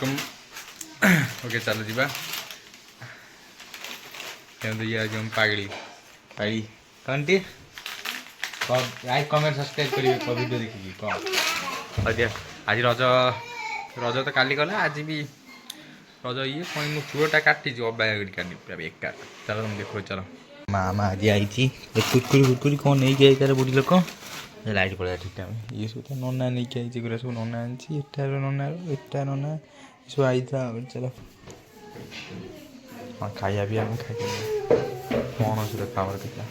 Welcome okay चलो जी ये पागड़ी पागड़ी कौन टी लाइक कमेंट सब्सक्राइब करेंगे वीडियो देखिए कौन आज रज रज तो काली गला आज भी रज ये कहीं मो चूड़टा काटी अबाया काटी पूरा बेकार चलो तुम देखो चलो मामा आज आई कुरकुरी कुरकुरी कौन नहीं आई तार बुढ़ी लोक लाइट पड़ा ठीक टाइम ये सब तो नना नहीं आई सब नना आनी एटा नना सब आई था चलो हाँ खाया भी आम खाई कौन से खावर देखा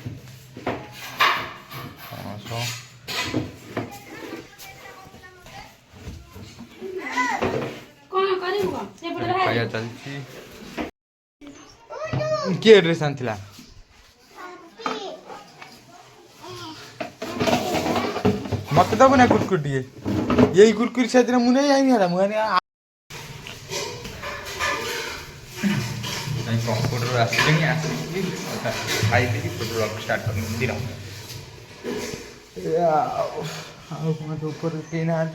खाया चलती किए ड्रेस आनी मत दब ना कुरकुर टे यही कुरकुरी से मुझे आई मुझे फोटो आसिक खाई फोटो स्टार्ट कर मंदिर ऊपर कहीं ना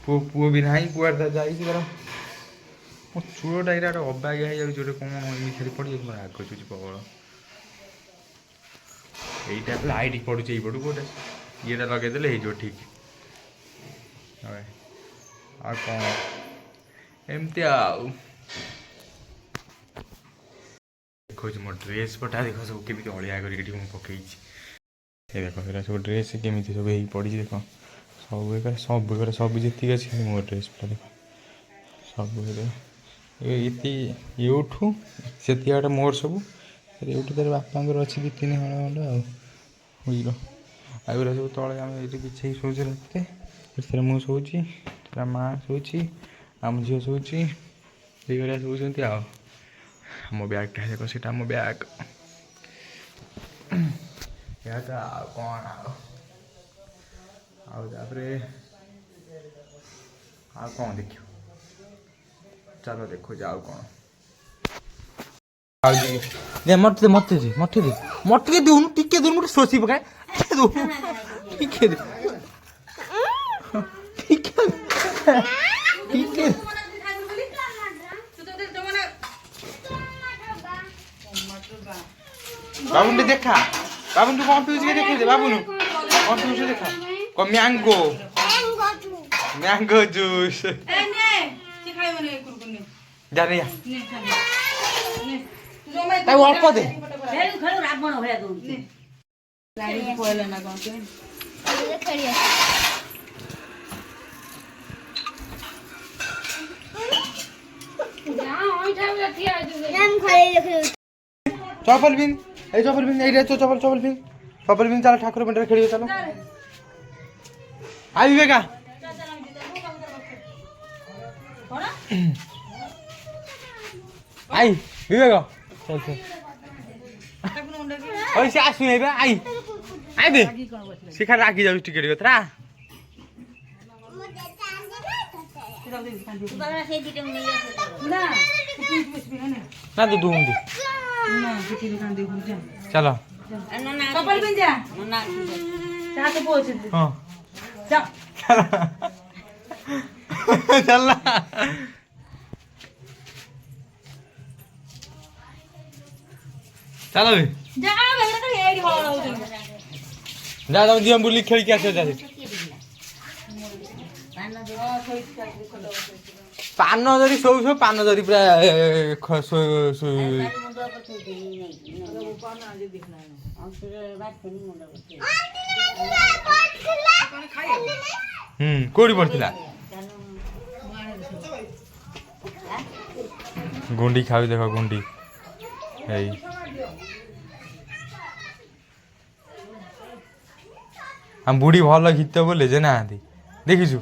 पुओ भी ना कुआड़ जा मो चूड़टा ये अबागिया हो जाए कौन खेली पड़ी मोर आग चुची प्रबल यहीटा लाइट पड़ू यपटू गोटे ये लगेदे हो ठीक आ कौन एमती देखो मो ड्रेस पटा देख सब केमी अलिया कर पकई देख सब ड्रेस केमी सब पड़ी देख सब सब जी अच्छी मो ड्रेस पटा देख सब यूठू से मोर सब यूठू तेरे बापा अच्छी दी तीन खंड खंड आगुरा सब तले आम ये बिछे शोचे रास्ते मुझे शोची तेरा माँ शोची आम झील शोची ये शोचती आम ब्यागटा देख से आम ब्याग कौन आ कौन देख चलो देखो जाओ कौन मत दे मत दे मत दे मत दे दून टिके दून मुझे सोची पकाए टिके दे टिके टिके बाबू ने देखा बाबू तू कौन पीछे देखे दे बाबू कौन पीछे देखा कौन मैंगो मैंगो जूस जाने अल्प दे चपल बिन चपल बिन चपल चपल बिन चलो ठाकुर मंदिर खेलिए चलो आई विवेका आई विवेक चल चल से आसु आई आई बे शिखा राखी जाऊ टिकेट कतरा ना तो दूंगी चलो कपल बिन जा चाहते पहुंच हां चल चलो जा जाओ दिया बुली खेल के आसे जा पान जरी सौ सौ पान जरी पूरा कोड़ी पड़ता गुंडी खाऊ देख गुंडी हम बुढ़ी भल गीत बोले जे ना देखीचु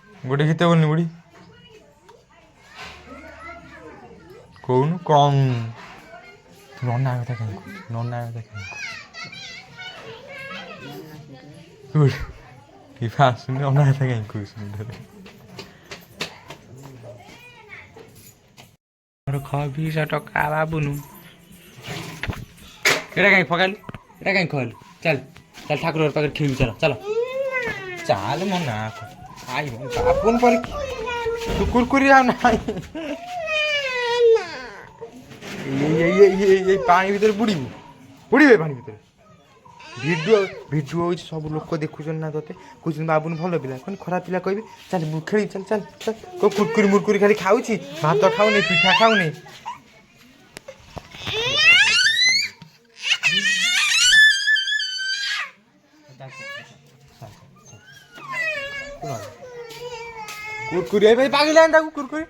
गोटे गीत बोलनी बुढ़ी कौन कौन नना कथा कहीं नना कथा कहीं सुन नना कथा कहीं कह खबीस टका बाबुनु एटा कहीं पकालु एटा कहीं कहलु चल चल ठाकुर पाखे खेल चलो चलो चाल मो ना आई बापुन पर तू कुरकुरी राव ना ये पानी भीतर बुड़ीबू बुड़ीबे पानी भीतर भिडियो भिडियो हो सब लोक देखुन ना तोते कौन बाबुन भल पिला कौन खराब पिला कह चल खेली चल चल चल को कुरकुरी मुरकुरी खाली खाऊ भात खाऊनी पिठा खाऊनी कुरकुरी भाई पागिल कुरकुरी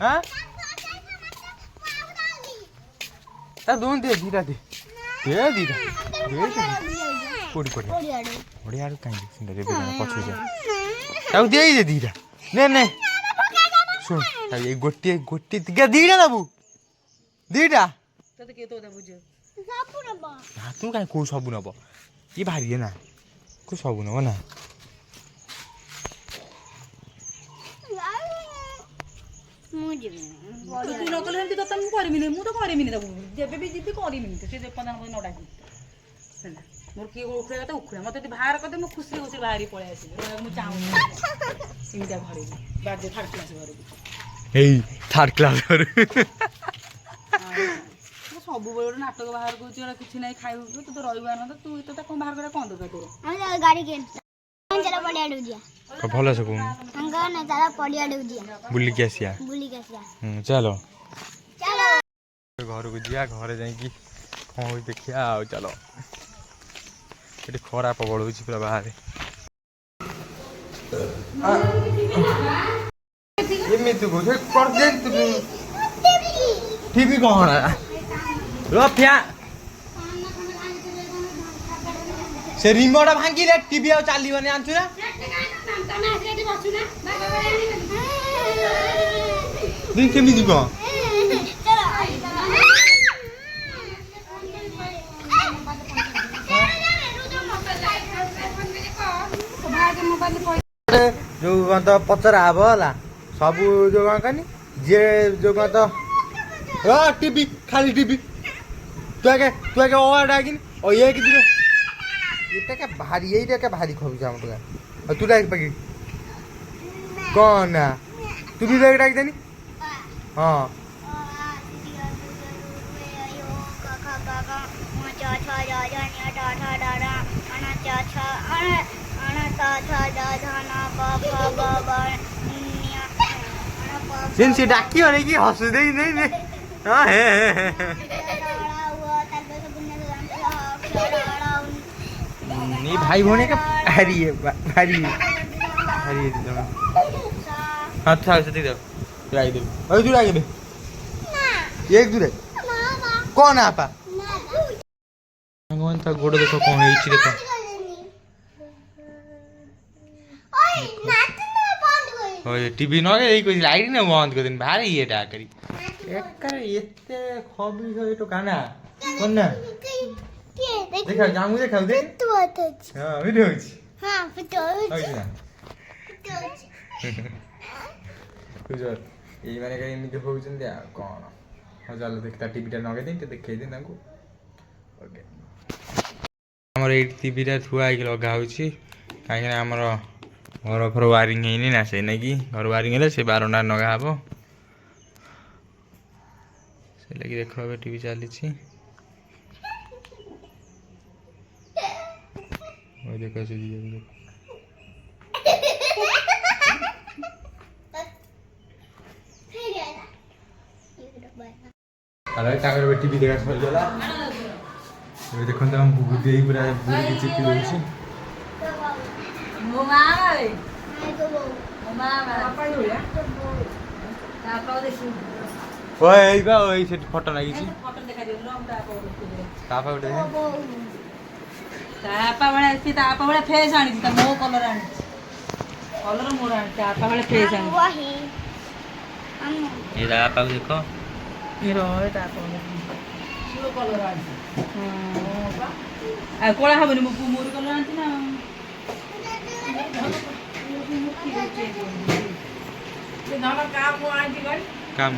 हाँ दोन दे दीटा दे दे दीटा कोड़ी कोड़ी ओडिया आड़ू कहीं सुंदर पछू जा दे दे दीटा ने ने सुन ये गोटी गोटी दीटा नबू दीटा तू कहीं को सब नब ये भारी है ना को सब नब ना तू न कले तो तुम करमिनी मु तो करमिनी ताकू जेबे भी जिबी करमिनी से जे पदान को नडा की मोर की उखरे तो उखरे मते ती बाहर करदे मु खुशी खुशी बाहरी पळे आसी मु चाहू सिंदा घरे बाजे थर्ड क्लास घरे एई थर्ड क्लास घरे सब बेले नाटक बाहर को किछि नै खाइबो तू तो रहिबा न तू तो को बाहर करे कोन दरकार तोर हम गाड़ी के चला पड़िया डुजिया को भलो से कोन अंगा ने चला पड़िया डुजिया बुली के आसिया चलो चलो घर को जिया घरे जाई की कोन देखिया आ चलो एटी खरा पबळ होची पूरा बाहर ये में तू गोजे कर दे तू टीवी कोन रो फ्या से रिमोट भांगी रे टीवी आ चालीबनी आंछु ना दिन केमी दिबो जो तो पचरा हब है सब जो कनी जे जो तो टीवी खाली टीवी तू आगे ओवर डाकिन और ये कि ये क्या भारी ये क्या भारी खबी हम तो तू डाक पकी कौन तू भी डाक देनी हाँ जिन से डाकी होने की हंस दे नहीं नहीं हाँ है नहीं भाई होने का भारी है भारी भारी है हाँ था ऐसे देख तू आई दे अरे तू आई दे एक दूर है कौन आपा भगवान ता गोड़ देखो कौन है इची देखो ओए टीवी न गई कोई लाइट न बंद कर दिन भारी ये डा करी एक करे एते खबी है तो काना कोन ना देखा जामु देखा दे तो अच्छा हां वीडियो छी हां फोटो अच्छा कुछ ये माने कहीं एमती होउछन दे कोन हो चल देखता टीवी टा नगे दिन तो देखै दिन ताको ओके हमर ए टीवी टा थुआ आइ लगा होछि काहे ना हमर घर फर वायरिंग है ना से नहीं कि घर वायरिंग है से 12 नगा हम से लगी देखो अब टीवी चली देखो से हेलो टीवी देखा सर गला देखो तो हम बुद्धि पूरा बुद्धि चिपी होछि ओए बा ओए से फोटो लागि छी फोटो देखा दियो लो हमरा तापा उठे तापा वाला सी तापा वाला फेस आनी त मो कलर आनी कलर मोर आनी तापा वाला फेस आनी वही ये तापा देखो ये रो तापा वाला सुरो कलर आनी हां आ कोला हबनी मो मोर कलर आनी ना काम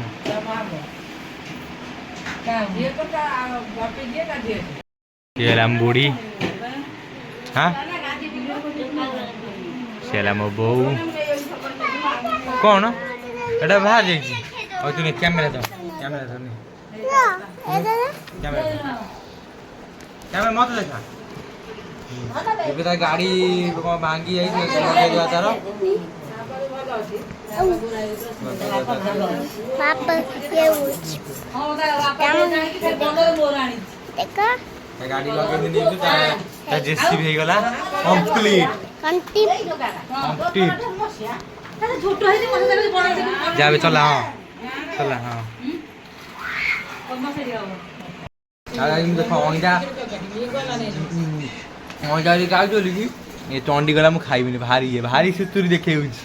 ये लंबूड़ी हाँ से मो बो कौन एटा बाहर जाइछि और तू कैमरा दो कैमरा दो नहीं कैमरा मत देखा ଏବେ ତା ଗାଡ଼ି କଣ ଭାଙ୍ଗି ଯାଇଛି ଲଗେଇଦେବା ତାର पापा ये उच देखा ଗାଡ଼ି ଲଗେଇ ଦେଇଛୁ ତା ଜେସିବି ହେଇଗଲା କମ୍ପ୍ଲିଟ ছোট হয়েছে মশা যাবে বড় হয়েছে যাবে চলা হ্যাঁ চলা হ্যাঁ আর আমি দেখো অইটা অইটা যে কাজ চলি কি এ টন্ডি গলা মু খাইবিনি ভারি সুতুরি দেখে হଉଛି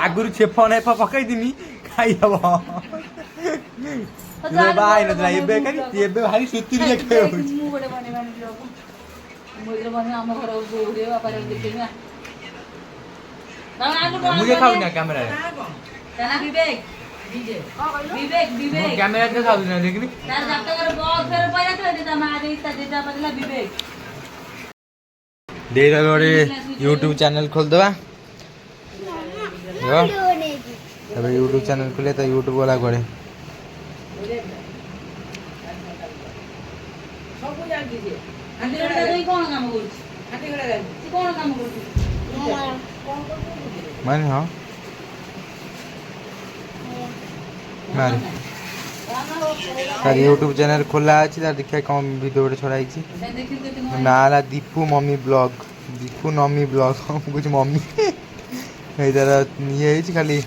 ଆଗରୁ ଛେପ ନେପ ପକେଇ ଦିନି ଖାଇ ହବ ବାହା ହେଇନଥିଲା ଏବେ ଭାରି ସୁତୁରି ଦେଖେ ହଉଛି ମୁଁ ଗୋଟେ ବନେଇବାନି ଲୋକ ମୁଁ ଏଥିରେ ବନେଇ ଆମ ଘର ବୋଉରେ ବାପାରେ ଦେଖେଇବି ନା ମୁଁ ଦେଖାଉନି ନା କ୍ୟାମେରାରେ ତାନା ବିବେକ ବିବେକ କ୍ୟାମେରା ଦେଖାଉନି ନା ଦେଖିନି ତାର ଜାତକର ବକ୍ସ ରେ ପଇଲା ତ ତା ମା ଦେଇ ତା ଜେଜା ବଦଲା ବିବେକ ଦେଇର ଗୋଟେ ୟୁଟ୍ୟୁବ ଚ୍ୟାନେଲ ଖୋଲିଦେବା ଏବେ ୟୁଟ୍ୟୁବ ଚ୍ୟାନେଲ ଖୋଲେ ତ ୟୁଟ୍ୟୁବ वाला करे ସବୁ ଜାଣିଛି ସେ ଆଣ୍ଟି ଘରେ ଦେଇ କଣ କାମ କରୁଛି ଆଣ୍ଟି ଘରେ ଯାଇ କଣ କାମ କରୁଛି ମାନେ ହଁ ମାରି ତାର यूट्यूब चैनल खोला अछि तार देखिए कम वीडियो ଗୋଟେ ଛଡା ହେଇଛି ନା ହେଲା ଦୀପୁ ମम्मी ବ୍ଲଗ ଦୀପୁ ନମି ବ୍ଲଗ कुछ मम्मी এই তার ইয়ে ହେଇଛି ଖାଲି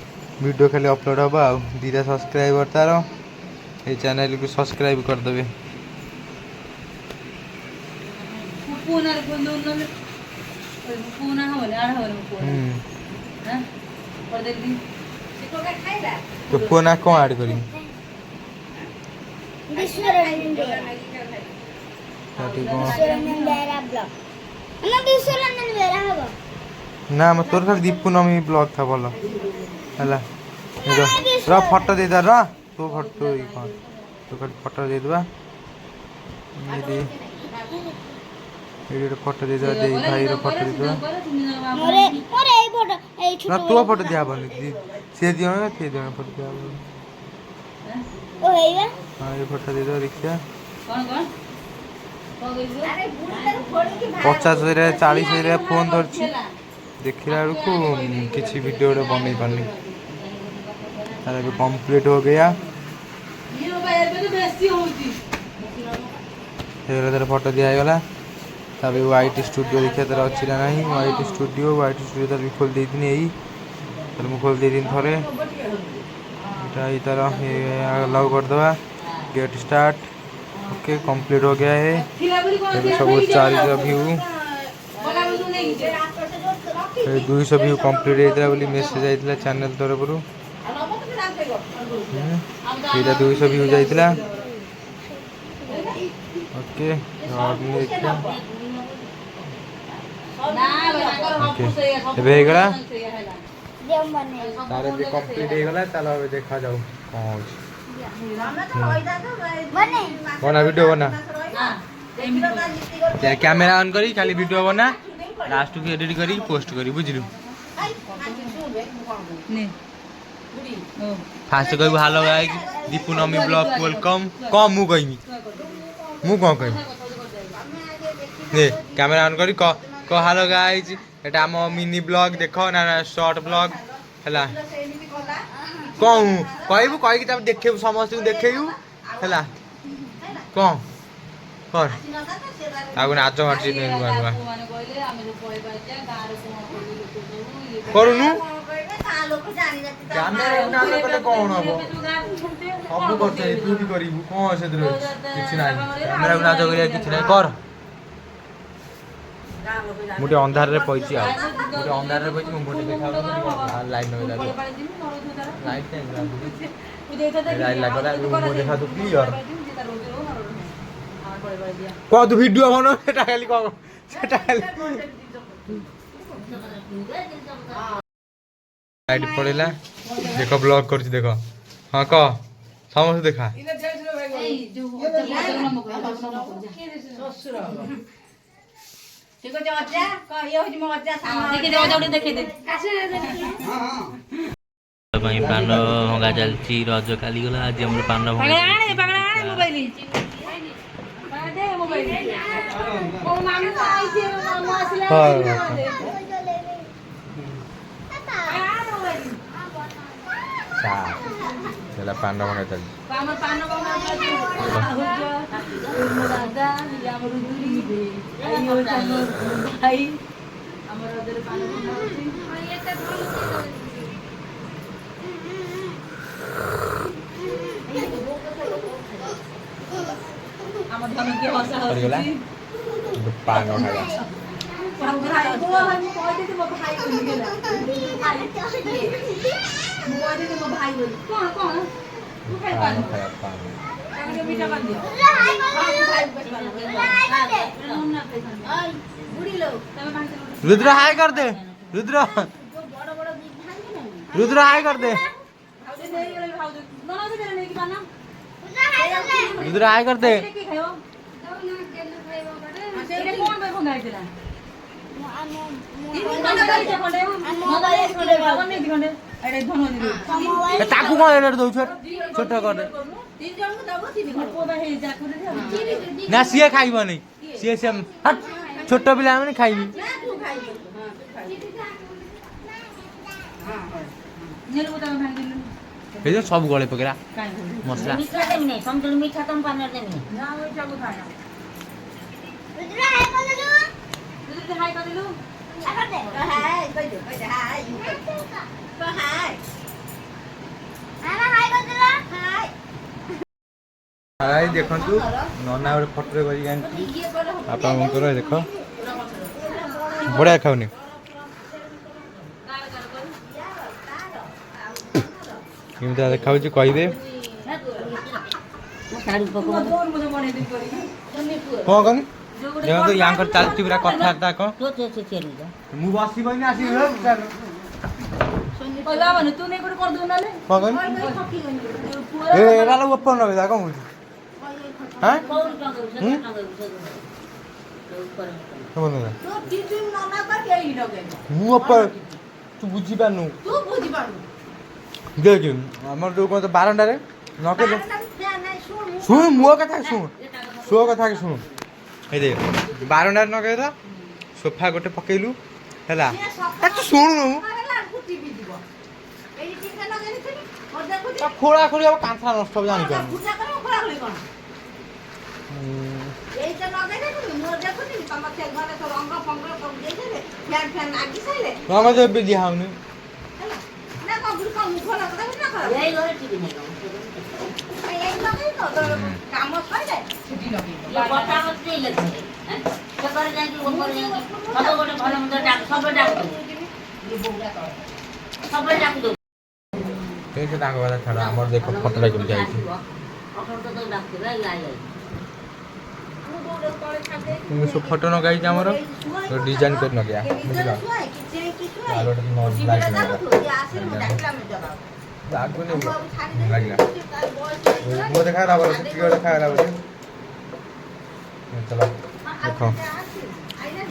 वीडियो खाली अपलोड हबा आ दीटा सब्सक्राइबर तार এই চ্যানেল को सब्सक्राइब कर देबे पुनर पुनर पुना होले आड़ होले पुना हां पर देख दी सिको का खाइला तो पुना को ऐड करी विश्वरंजन बेरा ब्लॉग ना विश्वरंजन बेरा हबो ना म तोर खाली दीपू नमी ब्लॉग था बोलो हला रो फोटो दे दर तो फोटो ई कोन तो खाली फोटो दे दबा ये फोटो दे दे भाई रो फोटो दे दबा मोरे मोरे ए फोटो ए ना तो फोटो दिया बन से दियो ना के दियो फोटो दिया ओ हेगा हां ये फोटो दे दो रिक्शा कौन कौन अरे बुढ़ तर फोड़ के 50 रे 40 रे फोन धरछि देखिला को किसी वीडियो रे बनै पानी तारे भी कंप्लीट हो गया ये भाई पे तो बेसी होती तेरे फोटो दिया गला तबे वाइट स्टूडियो देखिए तर अछि ना नहीं वाइट स्टूडियो तर भी खोल देथिन एई तर मु खोल देथिन थरे एटा ई तरह अलाउ कर दवा गेट स्टार्ट ओके कंप्लीट हो गया है ये सब 400 व्यू 200 व्यू कंप्लीट हेतला बोली मेसेज आइतला चैनल तरफ रु एटा 200 व्यू जाइतला ओके और देखिए ओके एबे हे गला देव बने तारे भी कंप्लीट हे गला चलो अब देखा जाऊ कौन बने बना वीडियो बना कैमरा ऑन करी खाली वीडियो बना लास्ट को एडिट करी पोस्ट करी बुझलु ने फास्ट कहबो हेलो गाइस दीपू नमी ब्लॉग वेलकम कम मु कहिमी मु कोन कहिमी ने कैमरा ऑन करी को हेलो गाइस एटा हम मिनी ब्लॉग देखो ना शॉर्ट ब्लॉग हला कहू कहबू कहि तब देखेबू समस्त को देखेयू हला कोन कर आगु नाच मारछि ने नुआ नुआ माने कहले आमे जो पळे पाइया गार को करूनु कैमरा उना कते कोन हबो सब करते तू भी करिबू कोन से दर किछ नाही कैमरा उना जो करिया किछ नाही कर मुटे अंधार रे पइछि आ मुटे अंधार रे पइछि मुटे देखाउ लाइन न लागो लाइट टाइम लाइट लागला मुटे देखा तो क्लियर को तू वीडियो बनो सेटा खाली को सेटा खाली लाइट पड़ेला देखो ब्लॉग करछि देखो हां क समस्त देखा ए जो होटल नमक ससुर ସେ କହୁଛି ଅଜା ଇଏ ହଉଛି ମୋ ଅଜା ସାନ ଦେଖେଇ ଦେ ଅଜା ଗୋଟେ ଦେଖେଇ ଦେ ପାଇଁ ପାନ ଭଙ୍ଗା ଚାଲିଛି ରଜ କାଲି ଗଲା ଆଜି ଆମର ପାନ ଭଙ୍ଗା ପାଗଳ ଆଣେ ମୋବାଇଲ ଦେ ମୋବାଇଲ ଓ ମାମୁ ଆଇଛି ମାମୁ ଆସିଲା ହେଲା ପାନ ଭଙ୍ଗା ଚାଲିଛି ଆମର ପାନ ଭଙ୍ଗା ଚାଲିଛି ମୋ ଦାଦା ଆମର ଦୁରି ଭାଇ ଆମର ରଜରେ ପାନ ଭଙ୍ଗା ହଉଛି ଆମ ଧନ କିଏ ହସା ସରିଗଲା ହଉଛି ପାନ ଖାଇବା ପାନ ଖାଇବା ପାନ रुद्र हाय कर दे रुद्र रुद्र हाय कर दे रुद्र हाय कर दे ताकू कौन एडर दो छोटा कर दे ना सीए खाइब नहीं सीए से हट छोट पिला मैंने खाइबी ये जो सब गले पकेरा मसला मीठा देमी नहीं समझल मीठा तुम पानी देमी ना मीठा को खाना रुद्र हाय कर दे रुद्र हाय कर दे कर दे हाय कह दे हाय तो हाय आना हाय कर दे हाय हाय देखंतु नना और फोटो रे बजी गान आपा मंकर देखो बड़ा खाउनी केमता देखाउ छी कहि दे साड़ी पको दोन मुझे बने दिन करी कोन कोन देखो तो यांकर चालती पूरा कथा को तो चेरी जा मु बसी बनी आसी ओइ बाबा तू नहीं कर दो ना ले कोन ए वाला ऊपर न बेदा कोन हां कौन टंगा कोन ना तू तीन नना का के ही लगे मु ऊपर तू बुझी पानु तू बुझी पानु देख हमर जो को बारंडा रे नके सुन मो कथा सुन सो कथा के सुन ए दे बारंडा नके रा सोफा गोटे पकेलु हैला ए तू सुन खोला खोली अब कांथा नष्ट हो जानी कोन रंग दे भी दिहाउनी यही गरे टीवी नहीं ये पता मत नहीं लगते हैं तो कर जाएंगे वो कर जाएंगे सब गोटे भले मंद डाक सब डाक दो कैसे डाक वाला छाड़ा हमर देखो फोटो ला केम जाई छी अखर तो डाक दे लाई लाई तुम सब फोटो न गाई हमर तो डिजाइन कर न गया बुझला आलो तो नॉट लाइक न दाग को नहीं लागला वो देखा रहा बोल वीडियो देखा रहा बोल चलो देखो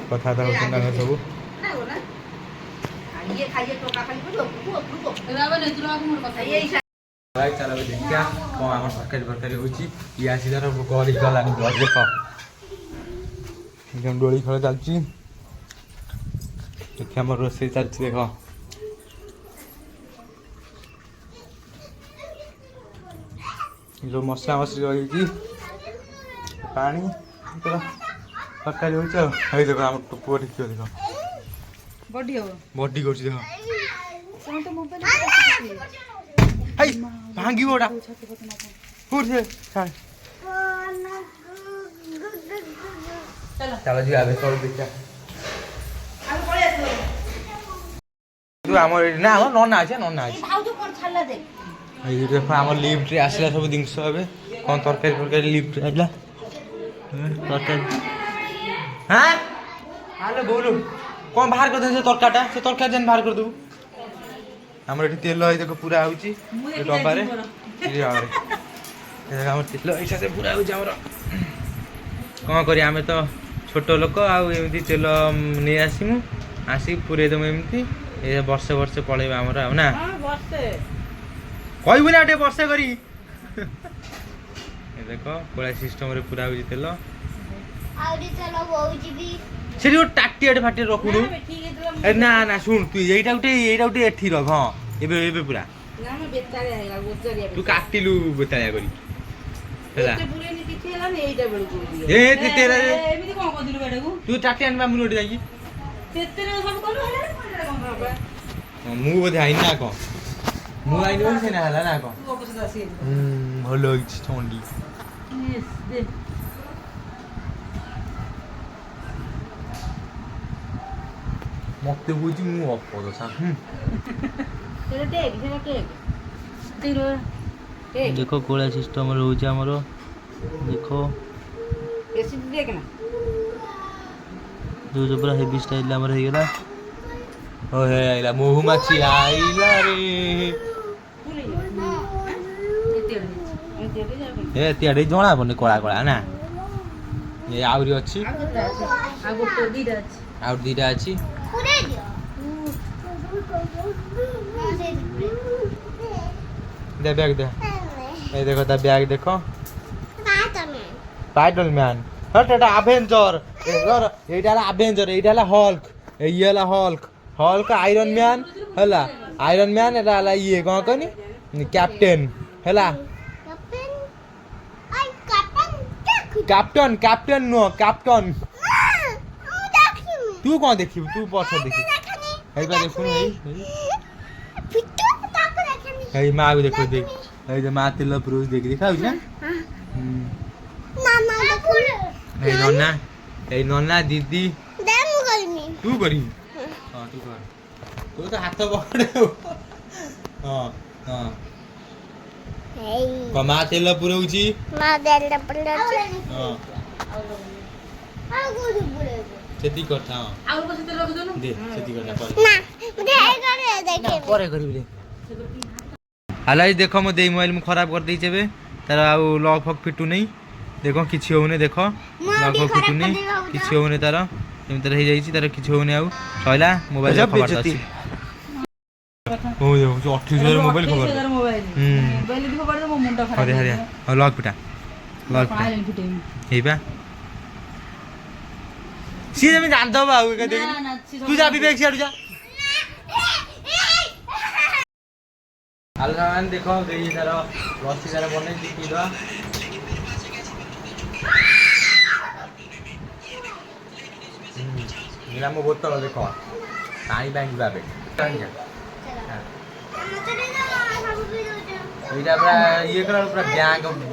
कथा तो सुन ना सब ये खाइए टोका खाली बुझो बाबा ने तुला मोर कथा ये लाइक चला देखिया कोन हमर सरकारी होची या सीधा रो गली गलानी देखो एकदम डोली खेल चलची देखिए हमर रोसे चलची देखो जो मसला मसली रही पानी तरकारी हो देखो आम पुआ ठीक देखो बॉडी हो बॉडी कर देखो तुम तो मोबाइल हाय भांगी बोड़ा उठ से चल चलो जी आगे चल देखा आगे पळे आसो तू हमर ना हमर नन्ना আছে नन्ना আছে भाउजो कोन छाला दे এই দেখো আমার লিফট রে আসলা সব জিনিস হবে কোন তরকারি লিফট আসলা তরকারি হ্যাঁ আলে বলু কোন বাহার করে দে তরকাটা সে তরকারি যেন বাহার করে দেবু আমার এটি তেল এই দেখো পুরা হউছি এই ডবারে এই আরে এই আমার তেল এইসা সে পুরা হউছি আমার কোন করি আমি তো छोट लोक आमती तेल नहीं आसमु आसिक पूरेदमु एमती ए वर्षे वर्षे पलैबा आमर आ ना कहबू ना टे वर्षे करी देख कोड़ा सिस्टम रे पूरा होजी तेल से टाटिया फाटे रखुनु ना ना शुण तू यहीटा गोटे एठी रख हाँ एबे पूरा तू काटिलु बेतालिया करी तू टाटी आनबा मुझे जाइए मु बोधे आई ना कौन मु आई से ना हला ना कौन भलो ठंडी मत बुझी मु अपद सा देखो कोड़ा सिस्टम रोज आमर देखो जो जो पूरा हेवी स्टाइल आमर हो गला ओ हे आइला महुमाछी आइला रे ए तियाडे जणा पने कोळा कोळा ना ये आउरी अछि आउ दीटा अछि दे बैग दे ए देखो ता बैग देखो स्पाइडर मैन हट एटा अवेंजर एटा अवेंजर एटा हल्क एला हल्क हल्क आयरन मैन हला आयरन मैन एटा ये कौन कहनी कैप्टन हला कैप्टन कैप्टन नो कैप्टन तू कौन देखी तू पछ देखी हेई बा देखु हेई माँ को देखो देख हेई जे माँ तेल पुरुष देख दिखाउ ना ए नन्ना दीदी तू करी हाँ तू कर तू तो हाथ पकड़े हाँ हाँ माँ तेल पुरौची सेती करता हां दे सेती करता पर करी दे हालाई देखो मो दे मोबाइल मु खराब कर दी जेबे तार आ लॉक फक फिटू नहीं देखो किछि होने देखो लॉक फक फिटू नहीं किछि होने तार एम तार हे जाई छी तार किछि होने आ सइला मोबाइल खबर अछि ओ यो 28000 मोबाइल खबर मोबाइल भी खबर मो मुंडा खराब अरे अरे लॉक फिटा हेबा सी में जान दो बाबू का देख तू जा विवेक से जा अलगान देखो देई तार रस्सी तार बने दिखी दो निला मो बोतल देखो पानी बैंक बाबे एटा पूरा ये करा पूरा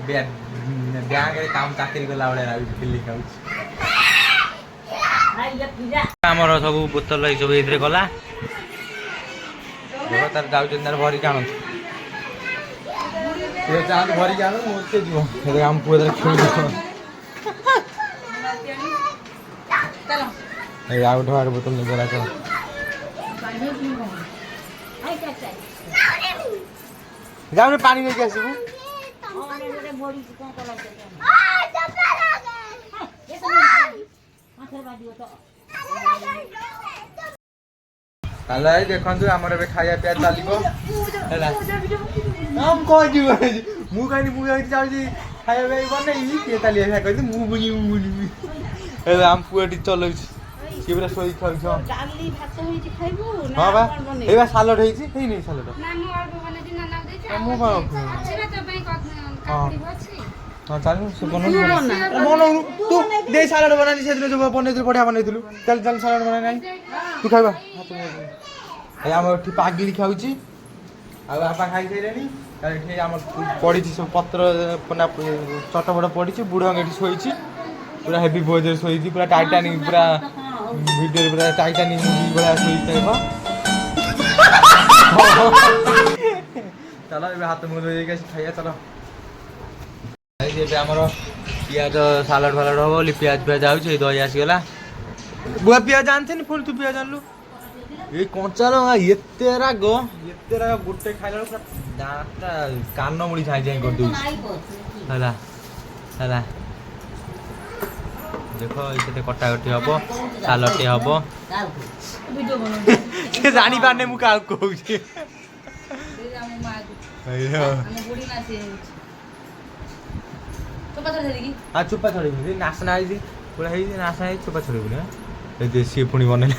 बैंक रे काम चाकरी करला वाला दिल्ली खाउछ आमर सब बोतल सब इधर गला देखो तार जाऊ तार भरी काण ये चांद भरी काण मोते जीव हे हम पुदर खेल देखो चलो ए आउट वार बोतल नहीं गला चलो जाऊ ने पानी लेके आसीबू ताला देखंतु हमर बे खाया पिया चालिबो हैला हम को जीव मु कानी मु जाई खाया बे बनै के तालिया खा कहती मु बुनी हैला हम पुएटी चलै छी केबरा सोई खाउ छ डाली भात होई छी खाइबो ना हां बा एबा सालड होई छी हेई नै सालड ना मु आबो बने दिन ना दे छी मु बा अछि ना तो बे काकड़ी अछि हां चालू से बनौ तू दे सालड बनानी से दिन जो बनेइलु बढ़िया बनेइलु चल चल सालड बना नाही तू खाइबा ए हम एठी पागिली खाउची आ आपा खाइ छैलेनी एठी हम पड़ी छी सब पत्र पना चटबड पड़ी छी बुढो एठी सोई छी पूरा हेवी बोजर सोई छी पूरा टाइटैनिक पूरा वीडियो पूरा टाइटैनिक मूवी बड़ा सोई टाइप चलो ए हाथ मुंह धोई के खाइया चलो ये हमर पियाज सालाड फालाड हो बोली पियाज जाऊ छै दही आसी गला बुआ पियाज जानथे नि फुल तू पियाज जानलु ए कंचा लंगा एतेरा गुटे खाइला पूरा दांता कान मुड़ी छाई जाई कर दउ हला हला ଦେଖ ଏଇଥିରେ କଟାକଟି ହବ ସାଲଡ଼ଟେ ହବ କାହାକୁ? ଭିଡ଼ିଓ ବନଉଛି ସେ ଜାଣିପାରୁନି ମୁଁ କାହାକୁ କହୁଛି ଆମ ମାଆକୁ ଆଜ୍ଞା ଆମ ବୁଢ଼ୀ ନା ସିଏ ହେଉଛି ଚୋପା ଛଡ଼ା ଧରିକି ଆଉ ଚୁପା ଛଡ଼େଇବୁନି ନାସନା ହେଇଛି ପୁରା ହେଇଛି ନାସନା ହେଇଛି ଚୁପା ଛଡ଼େଇବୁନି ଏ ଦେଶୀ ପୁଣି ବନେଇଲା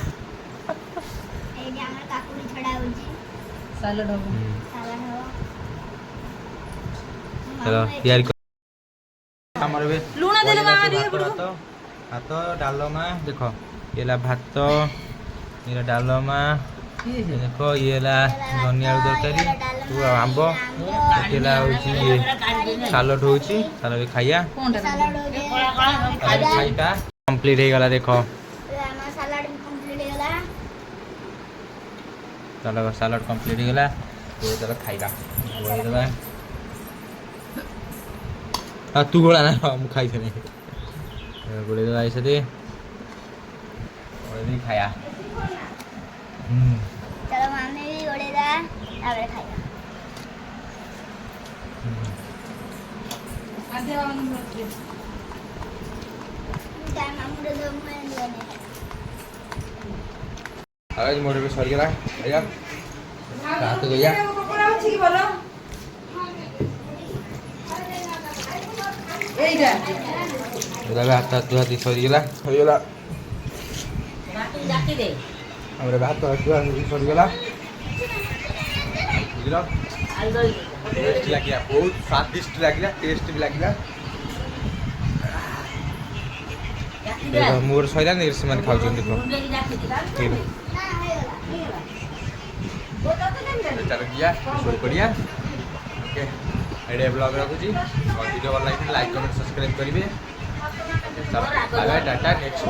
ଏଇଠି ଆମର କାକୁଡି ଛଡା ହଉଛି ସାଲଡ଼ ହବ ସାଲାଡ ହବ ଚାଲ ତିଆରି କର ଆମର ଏବେ ଲୁଣ ଦେଲେ ମା ଭାତ ଟିକେ ପଡ଼ିବ। ଭାତ ଭାତ ଡାଲମା ଦେଖ ଇଏ ହେଲା ଭାତ ଇଏ ହେଲା ଡାଲମା ଦେଖ ଇଏ ହେଲା ଧନିଆ ଆଳୁ ତରକାରୀ ଆମ୍ବ ଏଠି ହେଲା ହେଉଛି ସାଲଡ଼ ହେଉଛି ସାଲଡ଼ ଖାଇବା କ'ଣଟା ସାଲାଡ ହଉଛି ସାଲଡ଼ ଖାଇବା କମ୍ପ୍ଲିଟ୍ ହେଇଗଲା ଦେଖ ଆମର ସାଲାଡ ବି କମ୍ପ୍ଲିଟ ହେଇଗଲା ଚାଲ ସାଲଡ଼ କମ୍ପ୍ଲିଟ୍ ହେଇଗଲା ଚାଲ ଖାଇବା ଗୋଳେଇଦେବା ଆଉ ତୁ ଗୋଳା ନା ମୁଁ ଖାଇଥିଲି ଗୋଳେଇଦେବା ଏଇସରେ ଗୋଳେଇ ଖାଇବା ଚलो ଆମେ ବି ଗୋଳେଇଦବା ତାପରେ ଖାଇବା ଆଦ୍ୟ ତା ମାମୁର ଦମୁ ଏଣ୍ଡିଆନେ ଆଉ ମୋର ବି ସରିଗଲା ଆଜ୍ଞା ହାତ ଧୋଇଆ କପଡ଼ା ଅଛି କି ଭଲ ଏଇଟା ଏବେ ହାତ ଧୁଆ ଧୁଇ ସରିଗଲା ସରିଗଲା ଭାତକୁ ଜାକି ଦେ। ଆମର ଏବେ ହାତ ଧୁଆ ଧୁଇ ସରିଗଲା ବୁଝିଲ ଆଳୁ ଦଳି ଦେ। ଟେଷ୍ଟ ଲାଗିଲା ବହୁତ ସ୍ୱାଦିଷ୍ଟ ଲାଗିଲା ଟେଷ୍ଟ ବି ଲାଗିଲା ଜାକି ଦେ। ଦେଖ ମୋର ସରିଲାନି ସେମାନେ ଖାଉଛନ୍ତି ଦେଖ ଗୁଣ୍ଡେଇକି ଜାକି ଦେ। ଠିକ୍ ଚାଲ ଯିବା ଶୋଇ ପଡ଼ିବା ଓକେ ଏଇଠି ବ୍ଲଗ୍ ରଖୁଛି ଭିଡ଼ିଓ ଭଲ ଲାଗିଥିଲେ ଲାଇକ୍ କମେଣ୍ଟ ସବସ୍କ୍ରାଇବ୍ କରିବେ ଚାଲ ବାଏ ବାଏ ଟାଟା ନେକ୍ସଟ